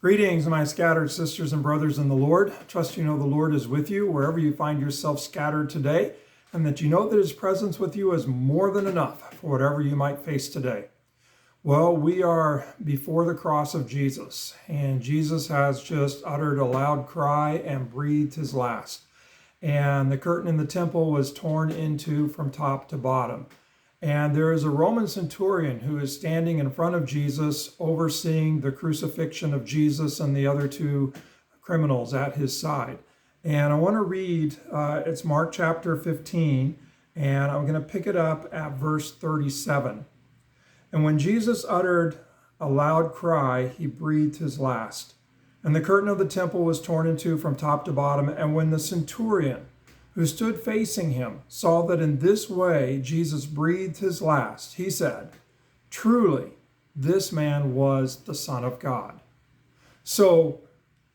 Greetings, my scattered sisters and brothers in the Lord. I trust you know the Lord is with you wherever you find yourself scattered today, and that you know that His presence with you is more than enough for whatever you might face today. Well, we are before the cross of Jesus, and Jesus has just uttered a loud cry and breathed His last. And the curtain in the temple was torn into from top to bottom. And there is a Roman centurion who is standing in front of Jesus, overseeing the crucifixion of Jesus and the other two criminals at his side. And I want to read, it's Mark chapter 15, and I'm going to pick it up at verse 37. And when Jesus uttered a loud cry, he breathed his last. And the curtain of the temple was torn in two from top to bottom. And when the centurion, who stood facing him, saw that in this way Jesus breathed his last, he said, "Truly, this man was the Son of God." So,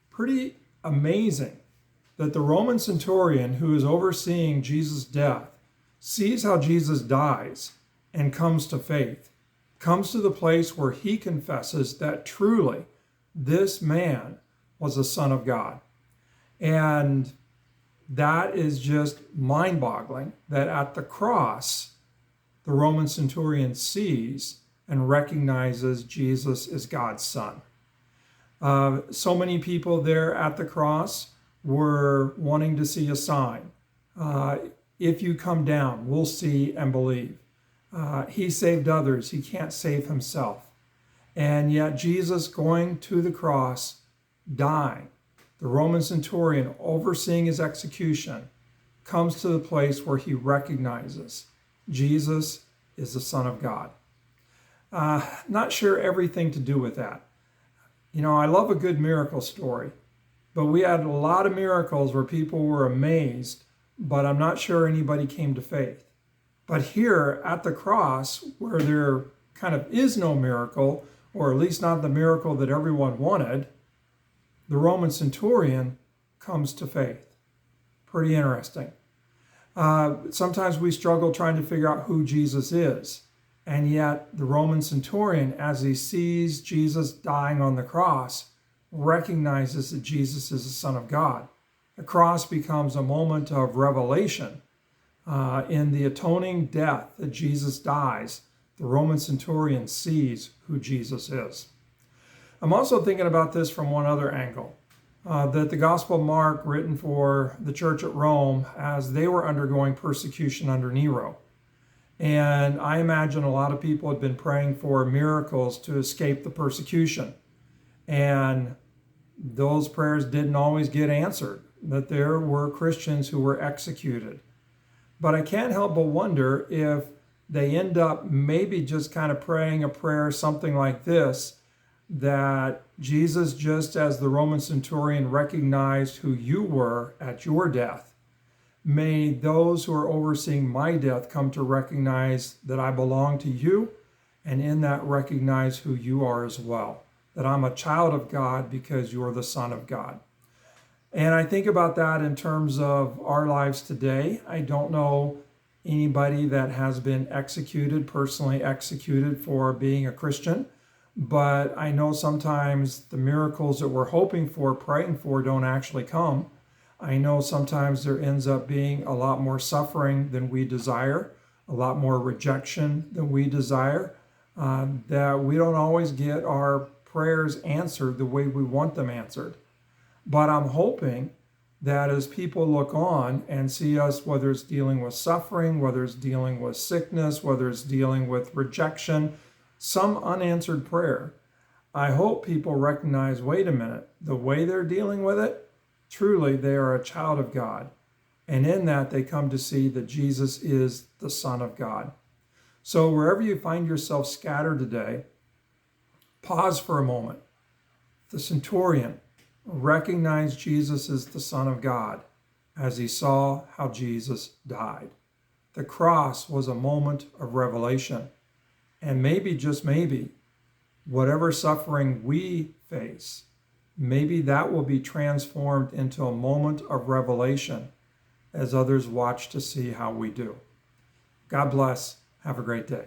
pretty amazing that the Roman centurion who is overseeing Jesus' death sees how Jesus dies and comes to faith, comes to the place where he confesses that truly this man was the Son of God. And that is just mind-boggling that at the cross, the Roman centurion sees and recognizes Jesus as God's Son. So many people there at the cross were wanting to see a sign. If you come down, we'll see and believe. He saved others. He can't save himself. And yet Jesus going to the cross, dying, the Roman centurion overseeing his execution, comes to the place where he recognizes Jesus is the Son of God. Not sure everything to do with that. You know, I love a good miracle story, but we had a lot of miracles where people were amazed, but I'm not sure anybody came to faith. But here at the cross, where there kind of is no miracle, or at least not the miracle that everyone wanted, the Roman centurion comes to faith. Pretty interesting. Sometimes we struggle trying to figure out who Jesus is. And yet the Roman centurion, as he sees Jesus dying on the cross, recognizes that Jesus is the Son of God. The cross becomes a moment of revelation. In the atoning death that Jesus dies, the Roman centurion sees who Jesus is. I'm also thinking about this from one other angle, that the Gospel of Mark, written for the church at Rome, as they were undergoing persecution under Nero. And I imagine a lot of people had been praying for miracles to escape the persecution. And those prayers didn't always get answered, that there were Christians who were executed. But I can't help but wonder if they end up maybe just kind of praying a prayer, something like this, that Jesus, just as the Roman centurion recognized who you were at your death, may those who are overseeing my death come to recognize that I belong to you, and in that recognize who you are as well, that I'm a child of God because you're the Son of God. And I think about that in terms of our lives today. I don't know anybody that has been executed, personally executed for being a Christian. But I know sometimes the miracles that we're hoping for, praying for, don't actually come. I know sometimes there ends up being a lot more suffering than we desire, a lot more rejection than we desire, that we don't always get our prayers answered the way we want them answered. But I'm hoping that as people look on and see us, whether it's dealing with suffering, whether it's dealing with sickness, whether it's dealing with rejection, some unanswered prayer, I hope people recognize, wait a minute, the way they're dealing with it, truly they are a child of God. And in that they come to see that Jesus is the Son of God. So wherever you find yourself scattered today, pause for a moment. The centurion recognized Jesus as the Son of God as he saw how Jesus died. The cross was a moment of revelation. And maybe, just maybe, whatever suffering we face, maybe that will be transformed into a moment of revelation as others watch to see how we do. God bless. Have a great day.